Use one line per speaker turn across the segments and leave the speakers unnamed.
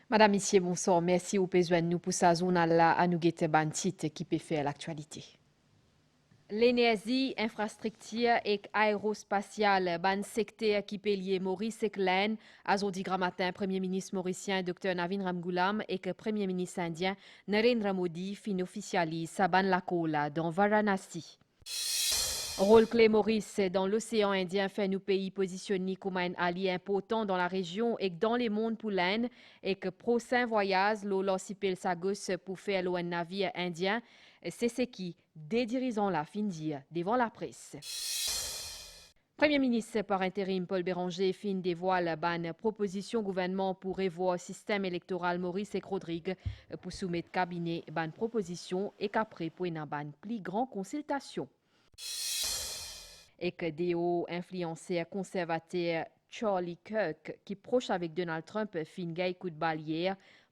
Madame, Monsieur, bonsoir. Merci au besoin de nous pour sa zone à nous guetter ban titre qui peut faire l'actualité. L'énergie, infrastructure et aérospatiale, ban secteur qui peut lier Maurice et Klein, a dit matin Premier ministre mauricien Dr Navin Ramgoolam et que Premier ministre indien Narendra Modi fin officialise sa ban la cola dans Varanasi. Rôle clé Maurice dans l'océan Indien fait nous pays positionnés comme un allié important dans la région et dans les mondes pour l'Inde et que prochain voyage l'Olosipel Sagos pour faire un navire indien, c'est ce qui, des dirigeants la fin dire devant la presse. Premier ministre par intérim Paul Béranger fin dévoile ban proposition gouvernement pour revoir le système électoral Maurice et Rodrigue pour soumettre cabinet ban proposition et qu'après pour une ban plus grand consultation. Et que des hauts influenceurs conservateurs Charlie Kirk, qui proche avec Donald Trump, fit un coup de balle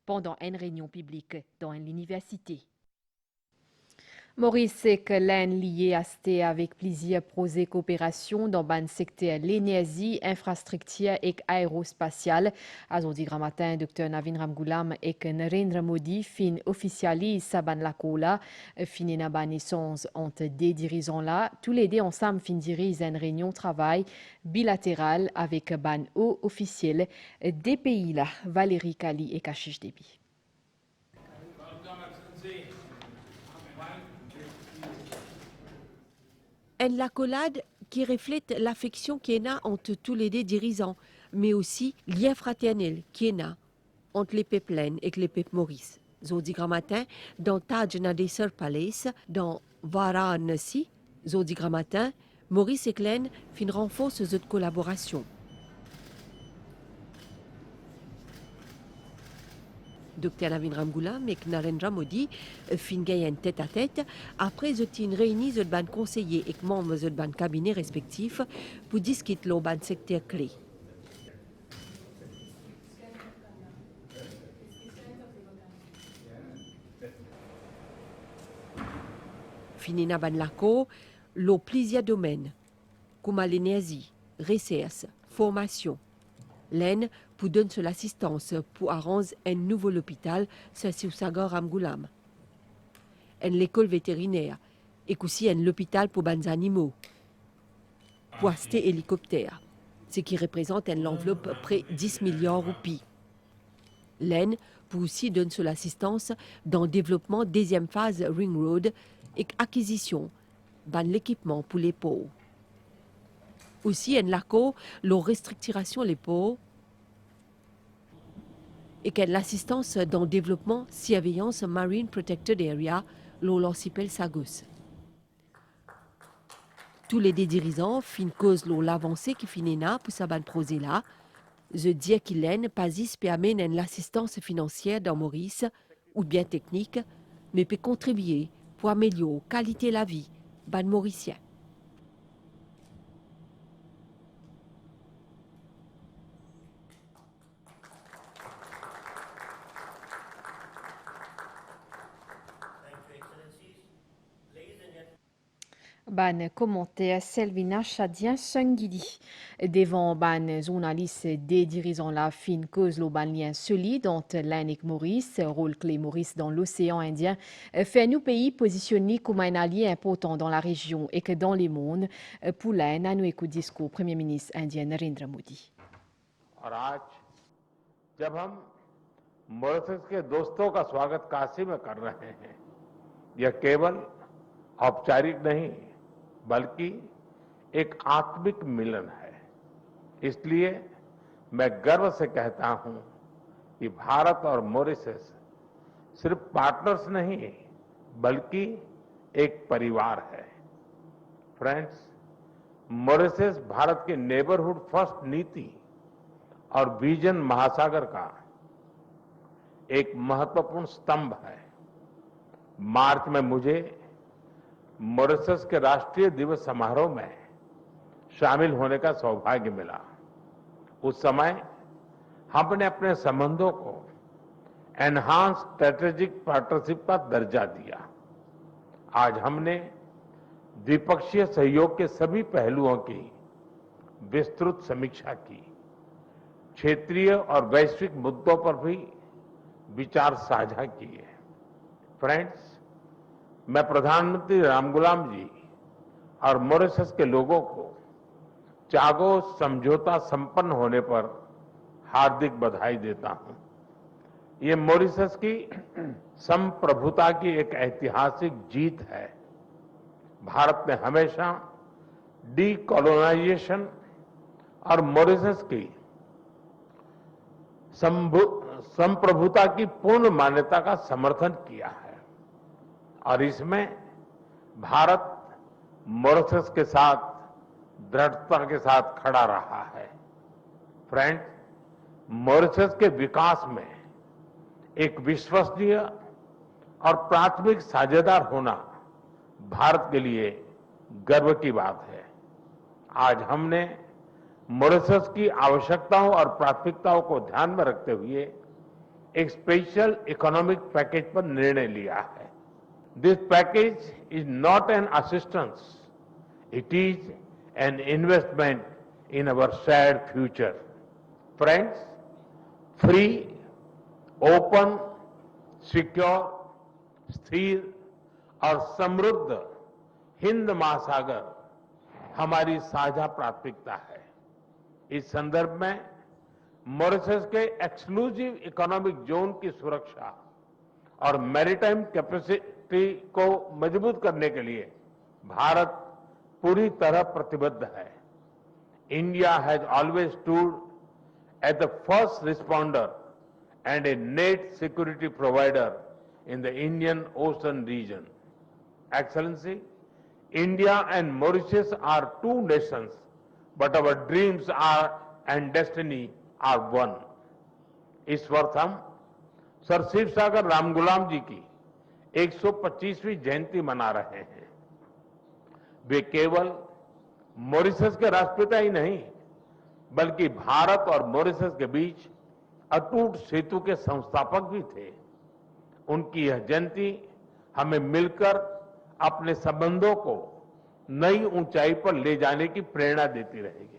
pendant une réunion publique dans l'université. Maurice et que l'Inde lié à ce avec plaisir projet coopération dans le secteur l'énergie, infrastructure et aérospatiale. Aujourd'hui, grand matin, Dr Navin Ramgoolam et que Narendra Modi fin officialise sa ban la cola, fin na ban naissance entre des dirigeants là. Tous les deux ensemble fin dirigent une réunion travail bilatérale avec ban haut officiel des pays là, Valérie Kali et Kashish Debi.
Une accolade qui reflète l'affection qu'il y a entre tous les deux dirigeants, mais aussi lien fraternel qu'il y a entre les peuples et les peuples Maurice. Zodi grand matin, dans Taj Nadeser Palace, dans Varanasi, Zodi grand matin, Maurice et Glenn fin renforcent cette collaboration. Dr Navin Ramgoolam et Narendra Modi fin gagnent tête à tête après une réunion de ban conseillers et membres de ban cabinet respectifs pour discuter le ban secteur clé. Fini na ban lako, lo plusieurs domaines, comme l'énergie, recherche, formation. L'Aisne pour donner l'assistance pour arranger un nouveau hôpital sur Sagar Ramgoolam. Une école vétérinaire et aussi un hôpital pour les animaux. Pour acheter hélicoptère, ce qui représente une enveloppe près de 10 millions de roupies. L'Aisne pour aussi donner l'assistance dans le développement deuxième phase Ring Road et acquisition de l'équipement pour les pots. Aussi, en laco, la restructuration les pots et que l'assistance dans le développement surveillance Marine Protected Area, l'Olosipel Sagos. Tous les dirigeants fin cause l'avancée qui finit pour ce projet là. Je dis qu'il n'est pas peut amener l'assistance financière dans Maurice ou bien technique, mais peut contribuer pour améliorer la qualité de la vie des Mauriciens.
Ban commentaire Selvina Chadien Sungidi. Devant ban journaliste des dirigeants la fin cause le ban lien solide entre l'Inde et Maurice, rôle clé Maurice dans l'océan Indien, fait nous pays positionnés comme un allié important dans la région et que dans les mondes. Pour l'Inde, à nous écoute discours Premier ministre indien Narendra Modi.
और आज जब हम मॉरिशस के दोस्तों का स्वागत काशी में कर रहे हैं, यह केवल औपचारिक नहीं बल्कि एक आत्मिक मिलन है। इसलिए मैं गर्व से कहता हूं कि भारत और मॉरिशस सिर्फ पार्टनर्स नहीं बल्कि एक परिवार है। फ्रेंड्स, मॉरिशस भारत के नेबरहुड फर्स्ट नीति और विजन महासागर का एक महत्वपूर्ण स्तंभ है। मार्च में मुझे मॉरिशस के राष्ट्रीय दिवस समारोह में शामिल होने का सौभाग्य मिला। उस समय हमने अपने संबंधों को एनहांस स्ट्रेटेजिक पार्टनरशिप का दर्जा दिया। आज हमने द्विपक्षीय सहयोग के सभी पहलुओं की विस्तृत समीक्षा की। क्षेत्रीय और वैश्विक मुद्दों पर भी विचार साझा किए। फ्रेंड्स, मैं प्रधानमंत्री रामगुलाम जी और मॉरिशस के लोगों को चागो समझौता संपन्न होने पर हार्दिक बधाई देता हूं। ये मॉरिशस की संप्रभुता की एक ऐतिहासिक जीत है। भारत ने हमेशा डीकोलोनाइजेशन और मॉरिशस की संप्रभुता की पूर्ण मान्यता का समर्थन किया है और इसमें भारत मॉरिशस के साथ दृढ़ता के साथ खड़ा रहा है। फ्रेंड्स, मॉरिशस के विकास में एक विश्वसनीय और प्राथमिक साझेदार होना भारत के लिए गर्व की बात है। आज हमने मॉरिशस की आवश्यकताओं और प्राथमिकताओं को ध्यान में रखते हुए एक स्पेशल इकोनॉमिक पैकेज पर निर्णय लिया है। This package is not an assistance, it is an investment in our shared future. Friends, free, open, secure, स्थिर और समृद्ध हिंद महासागर हमारी साझा प्राथमिकता है। इस संदर्भ में मॉरिशस के एक्सक्लूसिव इकोनॉमिक जोन की सुरक्षा और मैरीटाइम कैपेसिटी को मजबूत करने के लिए भारत पूरी तरह प्रतिबद्ध है। India has always stood at the first responder and a net security provider in the Indian Ocean region. Excellency, India and Mauritius are two nations, but our dreams are and destiny are one. इस वर्ष हम सर शिव सागर रामगुलाम जी की 125वीं जयंती मना रहे हैं। वे केवल मॉरिशस के राष्ट्रपिता ही नहीं, बल्कि भारत और मॉरिशस के बीच अटूट सेतु के संस्थापक भी थे। उनकी यह जयंती हमें मिलकर अपने संबंधों को नई ऊंचाई पर ले जाने की प्रेरणा देती रहेगी।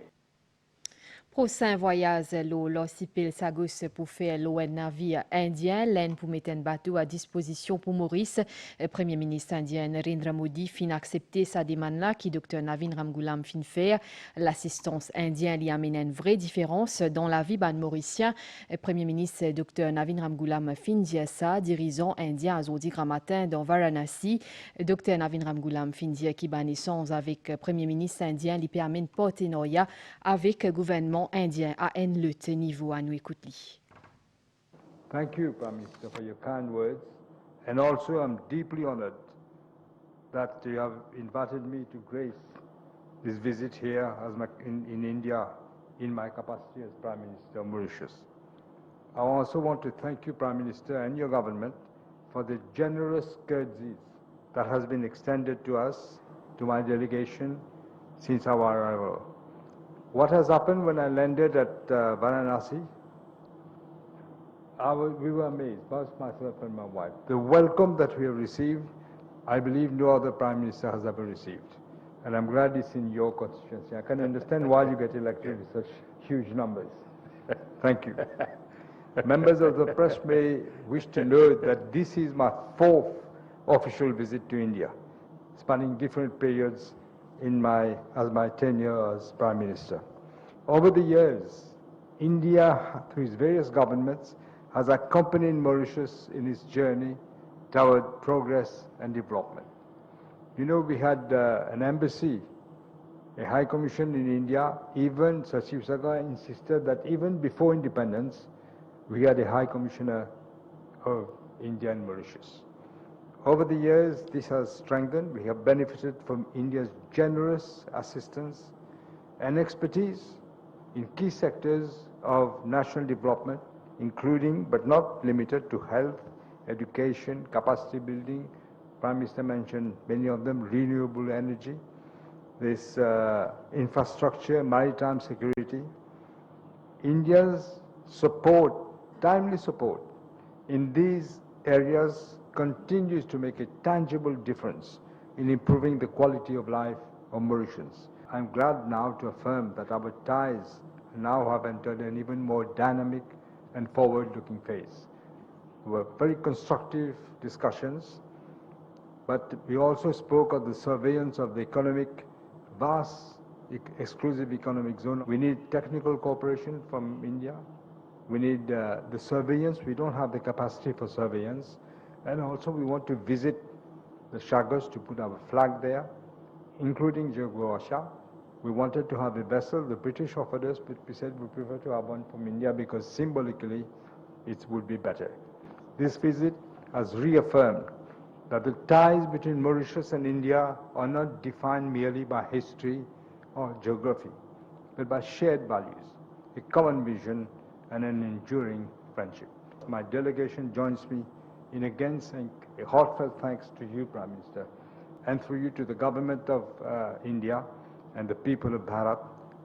Prochain voyage l'eau l'Ossipil Sagus pour faire l'eau un navire indien, l'en pour mettre un bateau à disposition pour Maurice. Premier ministre indien Narendra Modi fin accepter sa demande là qui Dr Navin Ramgoolam fin faire. L'assistance indienne y amène une vraie différence dans la vie ban mauricien. Premier ministre Dr Navin Ramgoolam fin dire ça, dirigeant indien aujourd'hui grand matin dans Varanasi. Dr Navin Ramgoolam fin dire qui ban naissance avec Premier ministre indien lui permet de porter noya avec gouvernement indien à un lutte niveau à nous écouter.
Thank you, Prime Minister, for your kind words. And also, I'm deeply honored that you have invited me to grace this visit here in India in my capacity as Prime Minister of Mauritius. I also want to thank you, Prime Minister, and your government for the generous courtesies that has been extended to us, to my delegation, since our arrival. What has happened when I landed at Varanasi? We were amazed, both myself and my wife. The welcome that we have received, I believe no other Prime Minister has ever received. And I'm glad it's in your constituency. I can understand why you get elected with such huge numbers. Thank you. Members of the press may wish to know that this is my 4th official visit to India, spanning different periods as my tenure as Prime Minister. Over the years, India, through its various governments, has accompanied Mauritius in its journey toward progress and development. You know, we had an embassy, a high commission in India. Even Sir Shiv Sagar insisted that even before independence, we had a high commissioner of India and Mauritius. Over the years, this has strengthened. We have benefited from India's generous assistance and expertise in key sectors of national development, including but not limited to health, education, capacity building. Prime Minister mentioned many of them: renewable energy, this infrastructure, maritime security. India's support, timely support in these areas continues to make a tangible difference in improving the quality of life of Mauritians. I'm glad now to affirm that our ties now have entered an even more dynamic and forward-looking phase. were very constructive discussions, but we also spoke of the surveillance of the vast exclusive economic zone. We need technical cooperation from India. We need the surveillance. We don't have the capacity for surveillance. And also we want to visit the Chagos to put our flag there, including Jogwasha. We wanted to have a vessel. The British offered us, but we said we prefer to have one from India because symbolically it would be better. This visit has reaffirmed that the ties between Mauritius and India are not defined merely by history or geography, but by shared values, a common vision, and an enduring friendship. My delegation joins me in again saying a heartfelt thanks to you, Prime Minister, and through you to the government of India and the people of Bharat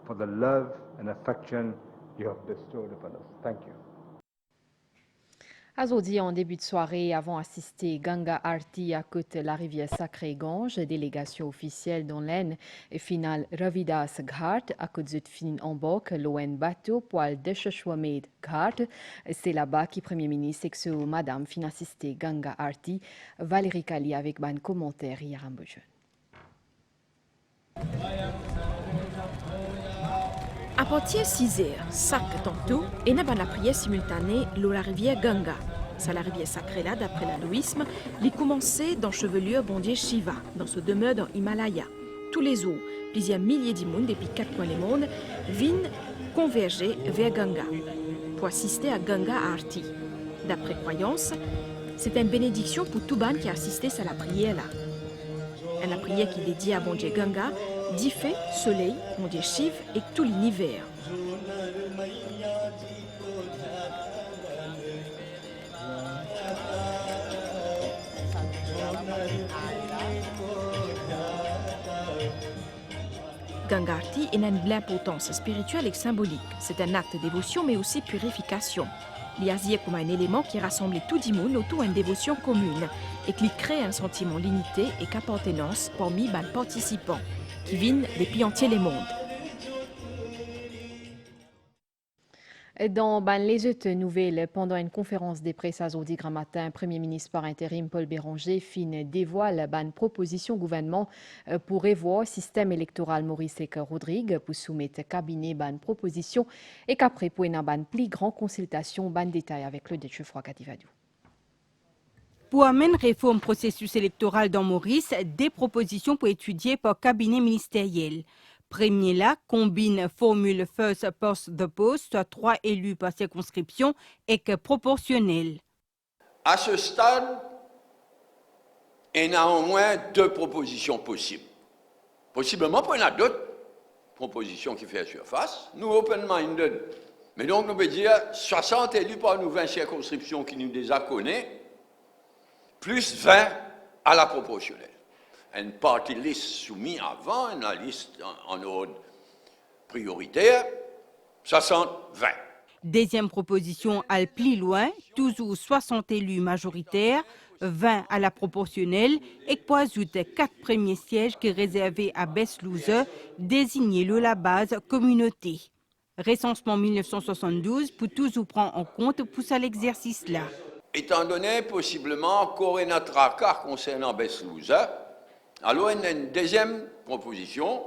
for the love and affection you have bestowed upon us. Thank you.
Aujourd'hui, en début de soirée, avons assisté Ganga Arti à côté la rivière Sacrée Gange, délégation officielle dans l'Aisne, et finale Ravidas Ghat, à côté de fin en bok, l'ON bateau, poil de Shashwamed Ghat. C'est là-bas que Premier ministre et Madame fin assisté Ganga Arti, Valérie Kali avec ban commentaire hier en Bourgeon.
À partir de 6 heures, sac tantôt, et n'a pas la prière simultanée l'eau la rivière Ganga. C'est la rivière sacrée là, d'après l'hindouisme, il commençait dans chevelure bondier Shiva, dans ce demeure dans Himalaya. Tous les eaux, plusieurs milliers d'immunes depuis 4 coins du monde, viennent converger vers Ganga pour assister à Ganga Arti. D'après croyance, c'est une bénédiction pour tout ban qui a assisté à la prière là. Et la prière qui est dédiée à bondier Ganga, dit fait, soleil, bondier Shiv et tout l'univers. Ganga Arti est une importance spirituelle et symbolique. C'est un acte de dévotion mais aussi purification. Il y a comme un élément qui rassemble tout le monde autour d'une dévotion commune et qui crée un sentiment d'unité et d'appartenance parmi les participants qui viennent depuis entiers les mondes.
Dans les autres nouvelles, pendant une conférence de presse aujourd'hui grand matin, Premier ministre par intérim Paul Béranger dévoile une proposition au gouvernement pour revoir le système électoral Maurice Rodrigue pour soumettre au cabinet une proposition et qu'après pour une plus grande consultation, un détail avec le Déchefroy Kativadou.
Pour amener réforme processus électoral dans Maurice, des propositions pour étudier par cabinet ministériel. Premier là, combine formule first past the post, soit 3 élus par circonscription et que proportionnel.
À ce stade, il y a au moins 2 propositions possibles. Possiblement, il y a d'autres propositions qui font surface. Nous, open-minded. Mais donc, nous pouvons dire 60 élus par nos 20 circonscriptions qui nous déjà connaissent, plus 20 à la proportionnelle. Une party list soumise avant, une liste en ordre prioritaire, 60-20.
Deuxième proposition, à plus loin, toujours 60 élus majoritaires, 20 à la proportionnelle et pour ajouter 4 premiers sièges qui réservés à Best Loser, désignés le la base communauté. Recensement 1972 pour toujours prendre en compte pour ça l'exercice là.
Étant donné possiblement qu'on a un tracas concernant Best Loser, alors, il y a une deuxième proposition,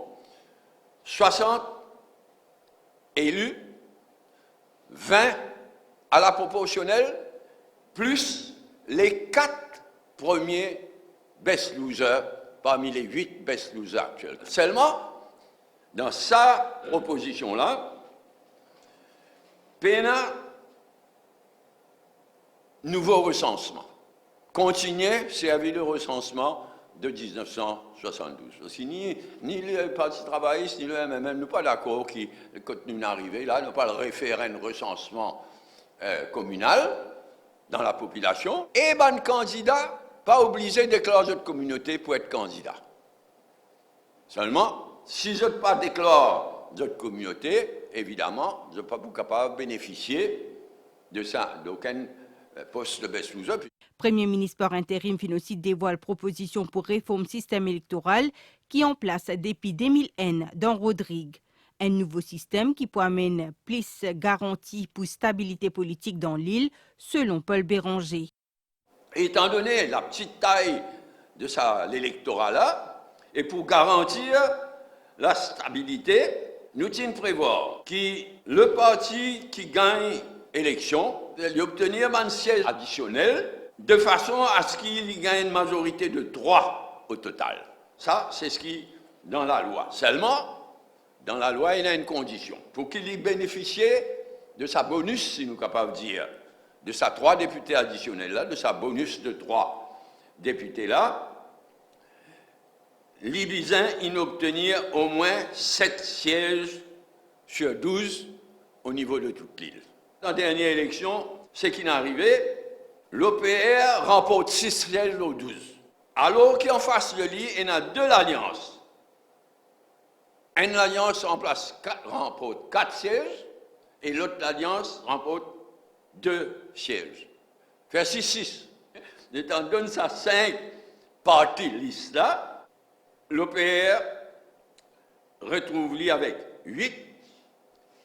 60 élus, 20 à la proportionnelle, plus les 4 premiers best losers parmi les 8 best losers actuels. Seulement, dans sa proposition-là, PNA, nouveau recensement. Continuer, servir le recensement de 1972. Aussi, ni le Parti travailliste, ni le MMM, nous pas d'accord qui, quand nous arrivons là, nous pas le référent recensement communal dans la population. Et ben candidat, pas obligé de déclarer de communauté pour être candidat. Seulement, si je ne pas déclare de communauté, évidemment, je ne suis pas capable de bénéficier de ça, d'aucun poste de best loser.
Premier ministre par intérim fin aussi dévoile proposition pour réforme système électoral qui en place depuis 2001 dans Rodrigue. Un nouveau système qui peut amener plus garantie pour stabilité politique dans l'île, selon Paul Béranger.
Étant donné la petite taille de l'électorat là, et pour garantir la stabilité, nous tenons prévoir que le parti qui gagne l'élection va obtenir un siège additionnel de façon à ce qu'il gagne une majorité de 3 au total. Ça, c'est ce qui est dans la loi. Seulement, dans la loi, il y a une condition. Pour qu'il y bénéficie de sa bonus, si nous sommes capables de dire, de sa 3 députés additionnels là, de sa bonus de 3 députés là, l'Ibizin, il obtenir au moins 7 sièges sur 12 au niveau de toute l'île. Dans la dernière élection, ce qui est arrivé, l'OPR remporte 6 sièges aux 12. Alors qu'en face de l'île, il y a 2 alliances. Une alliance remporte 4 sièges et l'autre alliance remporte 2 sièges. Fait 6. Étant donné ça 5 partis listes là, l'OPR retrouve lui avec 8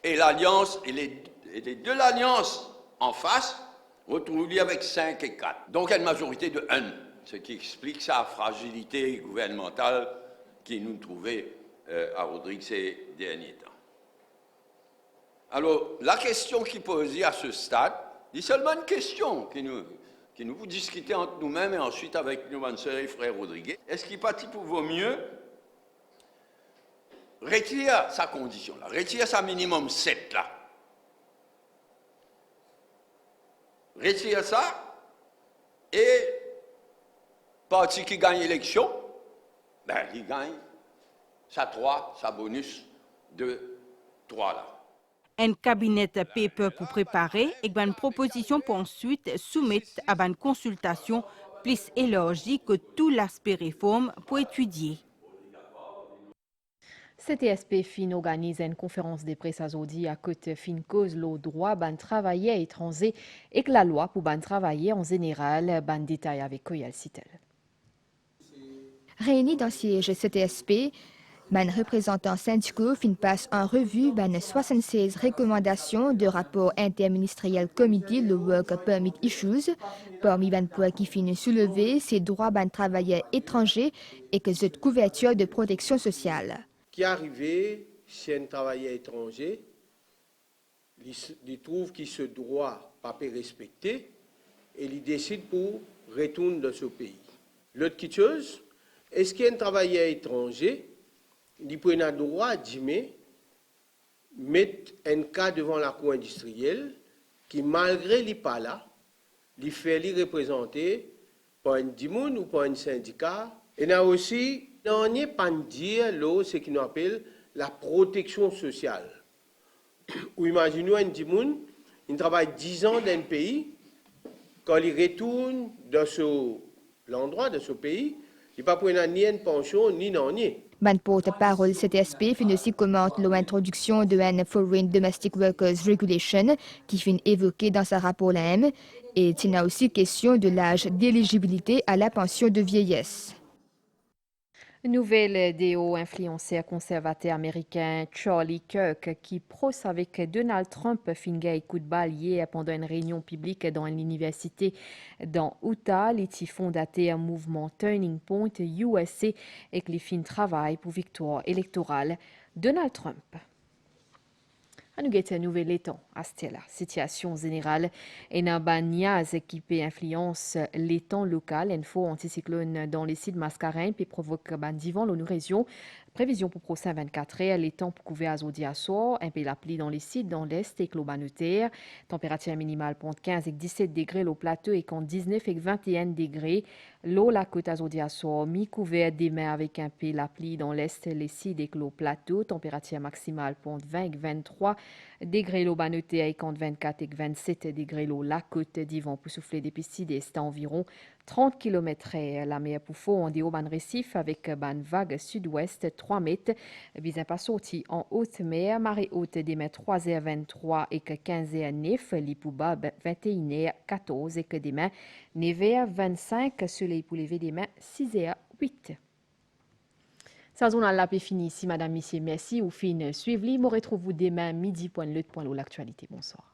et l'alliance, et les 2 alliances en face retrouvent lui avec 5 et 4. Donc il y a une majorité de 1, ce qui explique sa fragilité gouvernementale qui nous trouvait à Rodrigue ces derniers temps. Alors, la question qui est posée à ce stade, c'est seulement une question que nous discutons entre nous-mêmes et ensuite avec nos sœurs et frères Rodriguez. Est-ce qu'il partit pour vaut mieux retirer sa condition là, retirer sa minimum 7 là, retirer ça et parti qui gagne l'élection, ben il gagne sa 3, sa bonus de 3 là.
Un cabinet paper pour préparer et une proposition pour ensuite soumettre à une consultation plus élargie que tout l'aspect réforme pour étudier.
CTSP fin organise une conférence de presse aujourd'hui à côté fin cause le droit ban travailler étranger et que la loi pour ban travailler en général ban détail avec Koyal Sitel.
Réunis dans siège CTSP, ban représentants syndicaux fin passe en revue ban 76 recommandations de rapport interministériel comité le Work Permit Issues, parmi ban points qui fin soulever ces droits ban travailleurs étrangers et que cette couverture de protection sociale.
Qui est arrivé, si un travailleur étranger, il trouve qu'il se doit pas respecter et il décide pour retourner dans ce pays. L'autre chose, est-ce qu'un travailleur étranger, il prend le droit de mettre un cas devant la cour industrielle qui, malgré les pas là, il fait les représenter par un dimoun ou par un syndicat. Et il y a aussi on n'est pas dire ce qu'on appelle la protection sociale. Ou imaginez un dimoun, il travaille 10 ans dans un pays, quand il retourne dans l'endroit de ce pays, il ne peut pas prendre ni une pension, ni non.
Ban porte-parole CTSP fin aussi commente l'introduction de la Foreign Domestic Workers Regulation qui fin évoquée dans sa rapport l'AM et il y a aussi question de l'âge d'éligibilité à la pension de vieillesse.
Nouvelle des hauts influenceurs conservateurs américains Charlie Kirk qui proche avec Donald Trump finga coup de balle hier pendant une réunion publique dans l'université dans Utah. Les fondateur un mouvement Turning Point USA et qui fin travail pour victoire électorale Donald Trump. Nous avons un nouvel étang à la situation générale et n'a baniaz qui peut influence l'étang local. Info anticyclone dans les sites mascarins puis provoque divan l'onu région. Prévision pour prochain 24 heures, les temps pour couvrir aujourd'hui à soir, un peu la pluie dans les sites dans l'est et clobanotaire. Température minimale pour 15 et 17 degrés au plateau et quand 19 et 21 degrés. L'eau la côte aujourd'hui à soir, mi-couvert demain avec un peu la pluie dans l'est, les sites et au plateau. Température maximale pour 20 et 23 degrés au banotaire et quand 24 et 27 degrés l'eau la côte divan pour souffler des piscides et c'est environ 30 km/h. La mer pour faux en déo ban récif avec ban vague sud-ouest 3 mètres. Bizin pas sorti en haute mer. Marée haute des mers 3h23 et que 15h9. L'ipouba 21h14 et que des mers 9h25. Soleil pour lever des mers 6h08. Sa journal là est fini ici, madame, messieurs, merci. Ou fin suivez-le. Je retrouve vous demain midi.le.l'actualité. Bonsoir.